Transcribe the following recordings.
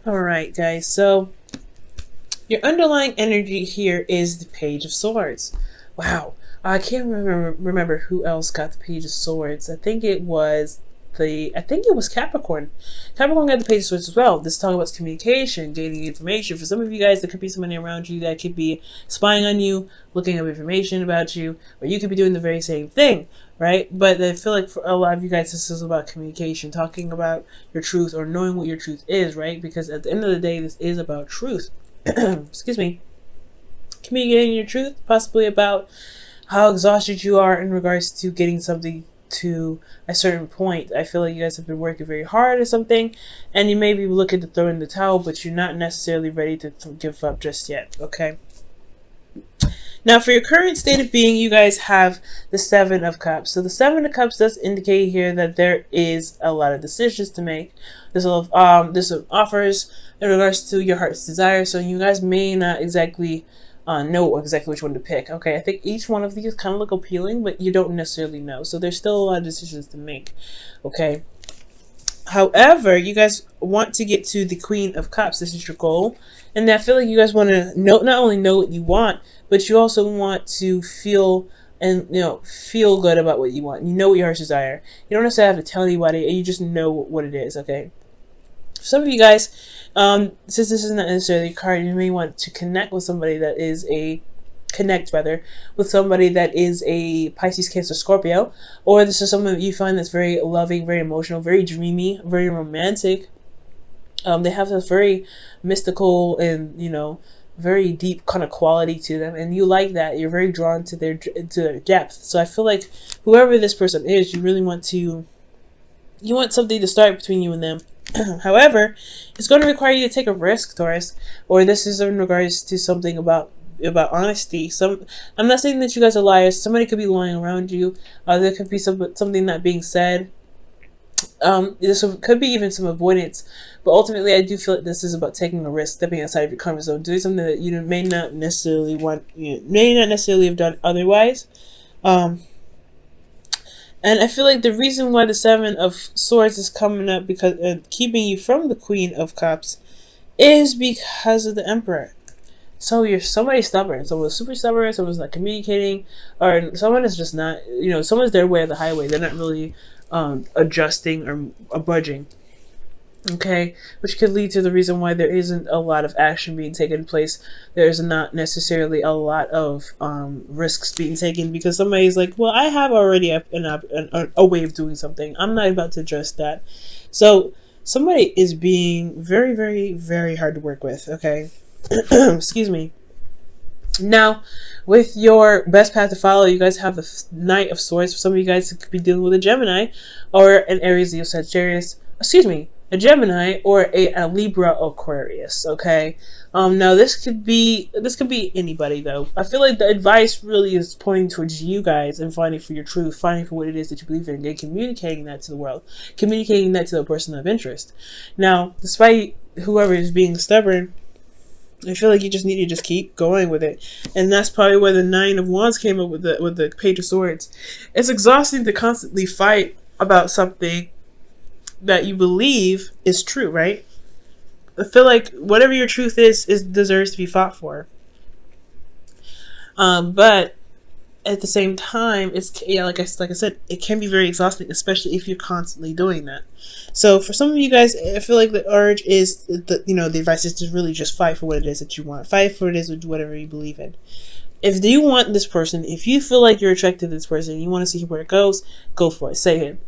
All right, guys. So your underlying energy here is the Page of Swords. Wow. I can't remember who else got the Page of Swords. I think it was Capricorn. Capricorn got the Page of Swords as well. This is talking about communication, gaining information. For some of you guys, there could be somebody around you that could be spying on you, looking up information about you, or you could be doing the very same thing, right? But I feel like for a lot of you guys, this is about communication, talking about your truth or knowing what your truth is, right? Because at the end of the day, this is about truth. Excuse me. Communicating your truth, possibly about how exhausted you are in regards to getting something to a certain point. I feel like you guys have been working very hard or something, and you may be looking to throw in the towel, but you're not necessarily ready to give up just yet, okay? Now, for your current state of being, you guys have the Seven of Cups. So the Seven of Cups does indicate here that there is a lot of decisions to make. There's offers in regards to your heart's desire. So you guys may not exactly know exactly which one to pick. Okay, I think each one of these kind of look appealing, but you don't necessarily know. So there's still a lot of decisions to make. Okay. However, you guys want to get to the Queen of Cups. This is your goal. And I feel like you guys want to not only know what you want, but you also want to feel feel good about what you want. You know what your heart's desire. You don't necessarily have to tell anybody, and you just know what it is, okay? For some of you guys, since this is not necessarily a card, you may want to connect with somebody that is with somebody that is a Pisces, Cancer, Scorpio, or this is someone that you find that's very loving, very emotional, very dreamy, very romantic. They have this very mystical and, very deep kind of quality to them, and you like that. You're very drawn to their depth. So I feel like whoever this person is, you want something to start between you and them. However, it's going to require you to take a risk, Taurus, or this is in regards to something about honesty. I'm not saying that you guys are liars. Somebody could be lying around you. There could be something not being said. This could be even some avoidance, but ultimately I do feel like this is about taking a risk, stepping outside of your comfort zone, doing something that you may not necessarily have done otherwise. And I feel like the reason why the Seven of Swords is coming up because keeping you from the Queen of Cups is because of the Emperor. So you're somebody stubborn. Someone's super stubborn. Someone's not communicating, or someone is just not. Someone's their way of the highway. They're not really adjusting or budging. Okay, which could lead to the reason why there isn't a lot of action being taken place. There's not necessarily a lot of risks being taken because somebody's like, well, I have already a way of doing something. I'm not about to adjust that. So somebody is being very, very, very hard to work with. Okay. Excuse me. Now, with your best path to follow, you guys have the Knight of Swords. For some of you guys, it could be dealing with a Gemini or an Aries, Leo, Sagittarius. Excuse me, a Gemini or a Libra, Aquarius. Okay. Now this could be anybody though. I feel like the advice really is pointing towards you guys and finding for your truth, finding for what it is that you believe in, and communicating that to the world, communicating that to the person of interest. Now, despite whoever is being stubborn, I feel like you just need to just keep going with it. And that's probably where the Nine of Wands came up with the Page of Swords. It's exhausting to constantly fight about something that you believe is true, right? I feel like whatever your truth is deserves to be fought for. But at the same time, like I said, it can be very exhausting, especially if you're constantly doing that. So for some of you guys, I feel like the urge is the advice is to really just fight for what it is that you want. Fight for it is whatever you believe in. If you want this person, if you feel like you're attracted to this person, and you want to see where it goes, go for it. Say it.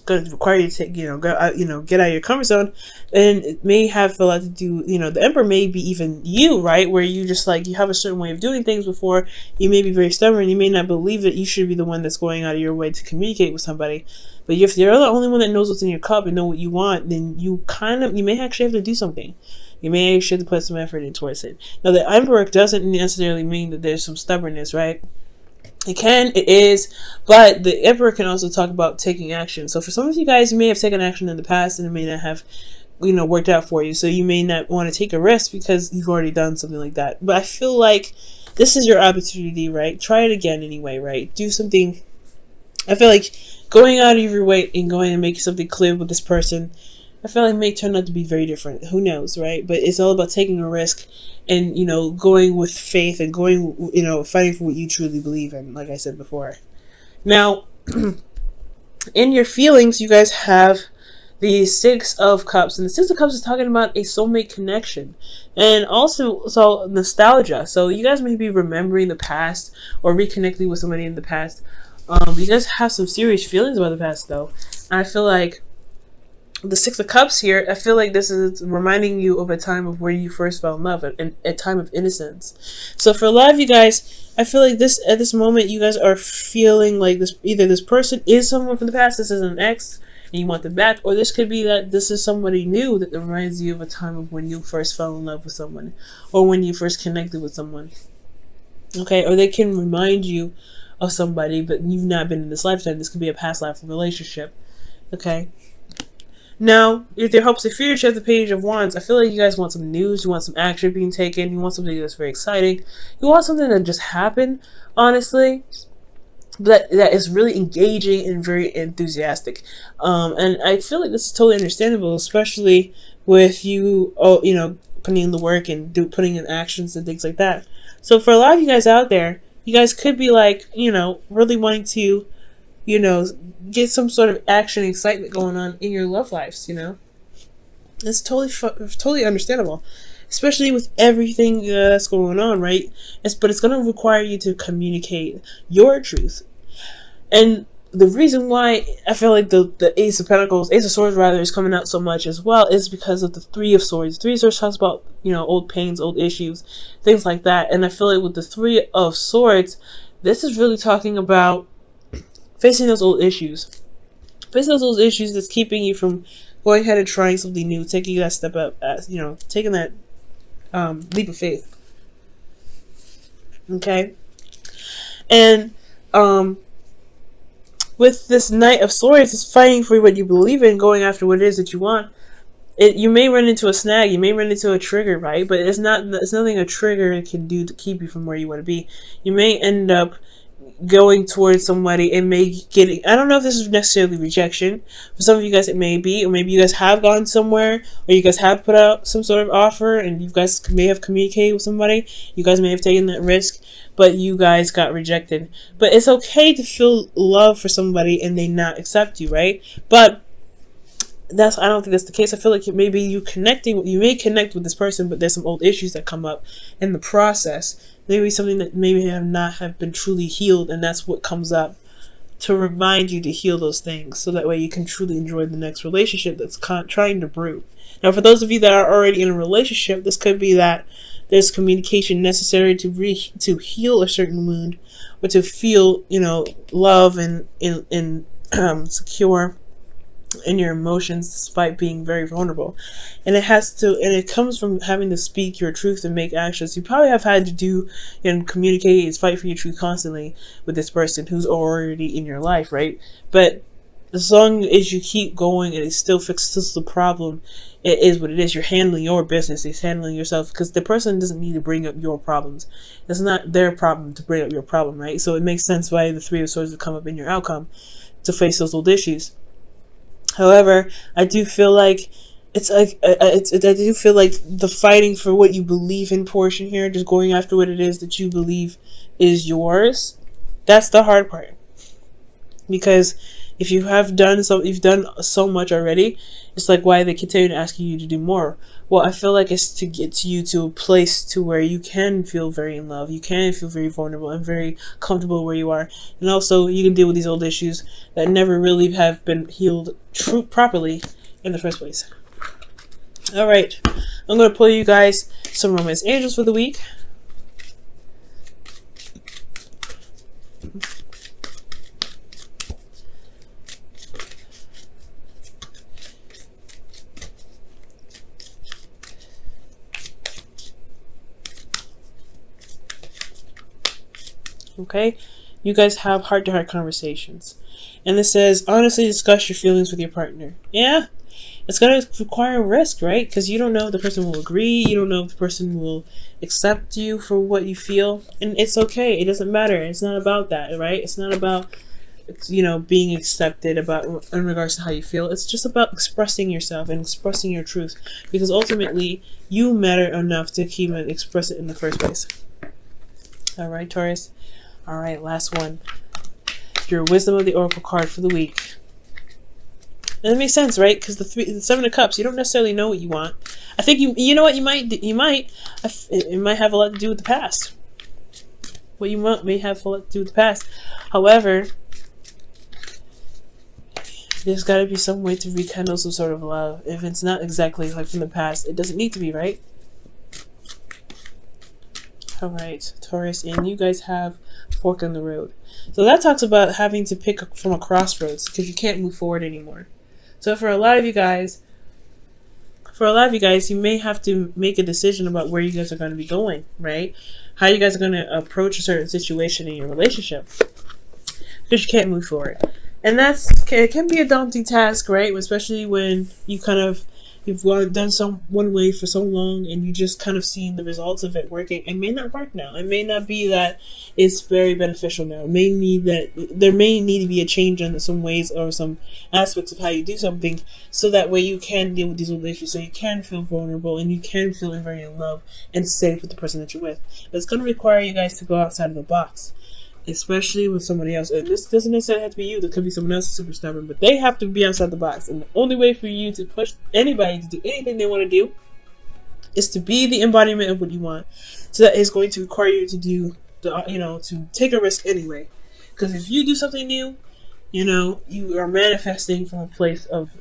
Going to require you to take, get out of your comfort zone, and it may have a lot to do. The Emperor may be even you, right? Where you just you have a certain way of doing things before. You may be very stubborn. You may not believe that you should be the one that's going out of your way to communicate with somebody. But if you're the only one that knows what's in your cup and know what you want, then you may actually have to do something. You may actually have to put some effort in towards it. Now, the Emperor doesn't necessarily mean that there's some stubbornness, right? It is, but the Emperor can also talk about taking action. So for some of you guys, you may have taken action in the past and it may not have, worked out for you. So you may not want to take a risk because you've already done something like that. But I feel like this is your opportunity, right? Try it again anyway, right? Do something. I feel like going out of your way and going and making something clear with this person I feel like it may turn out to be very different. Who knows, right? But it's all about taking a risk and, you know, going with faith and going, you know, fighting for what you truly believe in, like I said before. Now, in your feelings, you guys have the Six of Cups, and the Six of Cups is talking about a soulmate connection, and also so nostalgia. So you guys may be remembering the past or reconnecting with somebody in the past. You guys have some serious feelings about the past, though. And I feel like the Six of Cups here, I feel like this is reminding you of a time of where you first fell in love, and a time of innocence. So for a lot of you guys, I feel like this at this moment, you guys are feeling like this, either this person is someone from the past, this is an ex, and you want them back, or this could be that this is somebody new that reminds you of a time of when you first fell in love with someone, or when you first connected with someone. Okay, or they can remind you of somebody, but you've not been in this lifetime. This could be a past life relationship. Okay. Now, if there hopes and fears, you have the Page of Wands. I feel like you guys want some news, you want some action being taken, you want something that's very exciting, you want something that just happened, honestly, that is really engaging and very enthusiastic. And I feel like this is totally understandable, especially with you, you know, putting in the work and putting in actions and things like that. So for a lot of you guys out there, you guys could be like, you know, really wanting to, you know, get some sort of action and excitement going on in your love lives, you know. It's totally understandable, especially with everything that's going on, right? But it's going to require you to communicate your truth. And the reason why I feel like the Ace of Pentacles, Ace of Swords rather, is coming out so much as well is because of the Three of Swords. Three of Swords talks about, you know, old pains, old issues, things like that. And I feel like with the Three of Swords, this is really talking about facing those old issues. Facing those old issues that's keeping you from going ahead and trying something new, taking that step up, you know, taking that leap of faith. Okay? And with this Knight of Swords, it's fighting for what you believe in, going after what it is that you want. You may run into a snag, you may run into a trigger, right? But it's nothing a trigger can do to keep you from where you want to be. You may end up going towards somebody and may get it. I don't know if this is necessarily rejection. For some of you guys it may be, or maybe you guys have gone somewhere, or you guys have put out some sort of offer and you guys may have communicated with somebody, you guys may have taken that risk, but you guys got rejected. But it's okay to feel love for somebody and they not accept you, right? But I don't think that's the case. I feel like maybe you may connect with this person, but there's some old issues that come up in the process. Maybe something that maybe have been truly healed, and that's what comes up to remind you to heal those things, so that way you can truly enjoy the next relationship that's trying to brew. Now, for those of you that are already in a relationship, this could be that there's communication necessary to heal a certain wound, or to feel, you know, love and secure in your emotions despite being very vulnerable. And it comes from having to speak your truth and make actions. You probably have had to do and communicate and fight for your truth constantly with this person who's already in your life, right? But as long as you keep going and it still fixes the problem, it is what it is. You're handling your business, it's handling yourself, because the person doesn't need to bring up your problems. It's not their problem to bring up your problem, right? So it makes sense why the Three of Swords would come up in your outcome, to face those old issues. However, I do feel like I do feel like the fighting for what you believe in portion here, just going after what it is that you believe is yours, that's the hard part. Because if you have done you've done so much already, it's like, why they continue asking you to do more? Well, I feel like it's to get you to a place to where you can feel very in love, you can feel very vulnerable and very comfortable where you are, and also you can deal with these old issues that never really have been healed properly in the first place. All right, I'm going to pull you guys some romance angels for the week. Okay, you guys have heart-to-heart conversations, and this says honestly discuss your feelings with your partner. Yeah, it's going to require risk, right? Because you don't know if the person will agree, you don't know if the person will accept you for what you feel, and it's okay. It doesn't matter. It's not about that, right? It's not about being accepted about in regards to how you feel. It's just about expressing yourself and expressing your truth, because ultimately you matter enough to keep and express it in the first place. All right, Taurus. All right, last one. Your wisdom of the oracle card for the week. And it makes sense, right? Because the Seven of Cups, you don't necessarily know what you want. I think you know what you might it might have a lot to do with the past. What you want may have a lot to do with the past. However, there's got to be some way to rekindle some sort of love. If it's not exactly like from the past, it doesn't need to be, right? All right, Taurus, and you guys have fork in the road. So that talks about having to pick from a crossroads because you can't move forward anymore. So for a lot of you guys, you may have to make a decision about where you guys are going to be going, right? How you guys are going to approach a certain situation in your relationship, because you can't move forward. And it can be a daunting task, right? Especially when you've done one way for so long and you just kind of seen the results of it working. It may not work now. It may not be that it's very beneficial now. There may need to be a change in some ways or some aspects of how you do something, so that way you can deal with these relationships, so you can feel vulnerable and you can feel very in love and safe with the person that you're with. But it's going to require you guys to go outside of the box, especially with somebody else. And this doesn't necessarily have to be you. There could be someone else super stubborn, but they have to be outside the box. And the only way for you to push anybody to do anything they want to do is to be the embodiment of what you want. So that is going to require you to do to take a risk anyway. Because if you do something new, you are manifesting from a place of